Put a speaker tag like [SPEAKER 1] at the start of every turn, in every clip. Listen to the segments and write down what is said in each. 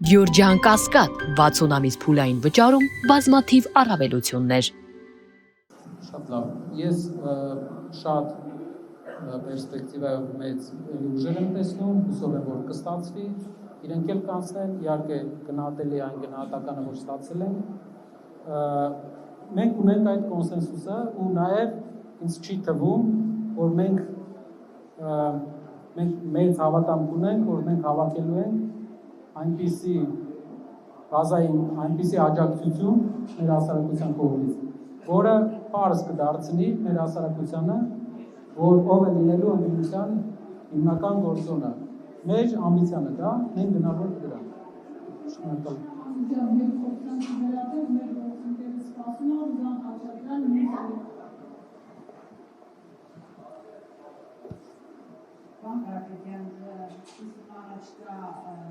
[SPEAKER 1] Գյորջյան Կասկադ 60 ամիս փուլային վճարում բազմաթիվ առավելություններ։
[SPEAKER 2] Շատ լավ։ Ես շատ պերսպեկտիվայով մեծ ուժեր եմ տեսնում, հուսով եմ, որ կստացվի, իրենք էլ կանցնեն, իհարկե գնահատելի այն գնահատականը, որ ստացել են։ Մենք ունենք այդ կոնսենսուսը ու նաև ինձ չի թվում, որ մենք մեծ հավատամք ունենք, որ մենք հավաքելու ենք այնպիսի բազային, այնպիսի աջակցություն մեր հասարակության կողմից, որը պարզ կդարձնի մեր հասարակությանը, որ ով է լինելու ընդդիմության հիմնական գործոնը։ Մեր ամբիցիանը դա, մենք գնալու ենք դրան։ Շնորհակալ
[SPEAKER 3] Պարոն Կարապետյան, առաջ կա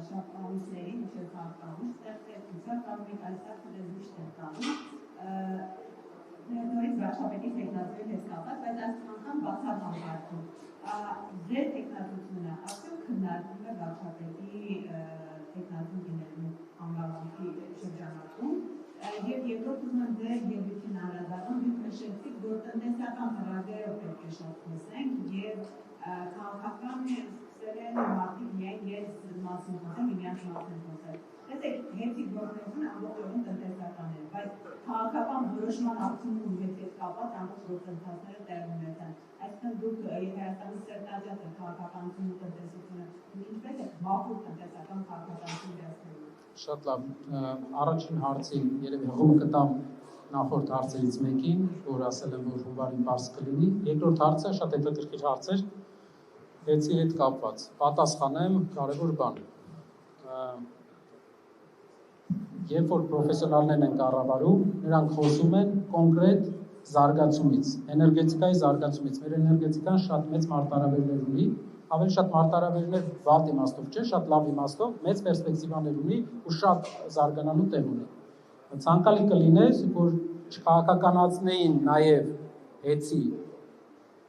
[SPEAKER 3] շատ ամիսների, մինչև հաղթանուց, ստեղծեցուցա կամ մենք այստեղ դեզուշ ենք տանում, նորից վարչապետի տեխնացուի հետ կապած, բայց այս անգամ բացառական հարցում։ Ձեր տեխնացությունը արդյոք քննարկվում է վարչապետի տեխնացու լինելու անվանակի շրջանակում, եւ երկրորդ ուզում եմ ձեր ելույթին անդրադառնալ, դուք նշեցիք, որ տնտեսական ծրագրերով պետք է շատ խոսենք եւ քաղաքական սկսել են մարդիկ միայն ես մասին խոսել, միմյանց մասին խոսել։ Տեսեք, հետի գործունեությունը ամբողջ օրում տնտեսական է, բայց քաղաքական որոշման արդյունքում հետ կապված ամբողջ գործընթացները տեղի ունեցան։ Այսինքն դուք Հայաստանի սերտաջած եք քաղաքականություն ու տնտեսությունը, ինչպես եք մաքուր տնտեսական քաղաքականություն վերցնելու։
[SPEAKER 2] Շատ լավ, առաջին հարցին երևի հղումը կտամ նախորդ հարցերից մեկին, որ ասել եմ, որ հունվարին բաց կլինի։ Երկրորդ հարցը շատ հետաքրքիր հարց էր, հետի հետ կապված։ Պատասխանեմ կարևոր բան։ Երբ որ պրոֆեսիոնալներն են կառավարում, նրանք խոսում են կոնկրետ զարգացումից, էներգետիկայի զարգացումից։ Մեր էներգետիկան շատ մեծ մարտահրավերներ ունի, ավելի շատ մարտահրավերներ վատ իմաստով չէ, շատ լավ իմաստով, մեծ պերսպեկտիվաներ ունի ու շատ զարգանալու տեղ ունի։ Ցանկալի կլիներ, որ չքաղաքականացնեին նաև հետի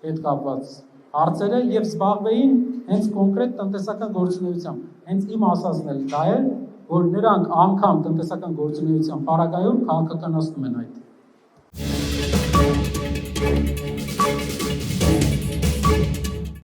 [SPEAKER 2] հետ կապված հարցերը եւ զբաղվեին հենց կոնկրետ տնտեսական գործունեությամբ։ Հենց իմ ասածն էլ դա է, որ նրանք անգամ տնտեսական գործունեության պարագայում քաղաքականացնում են այդ։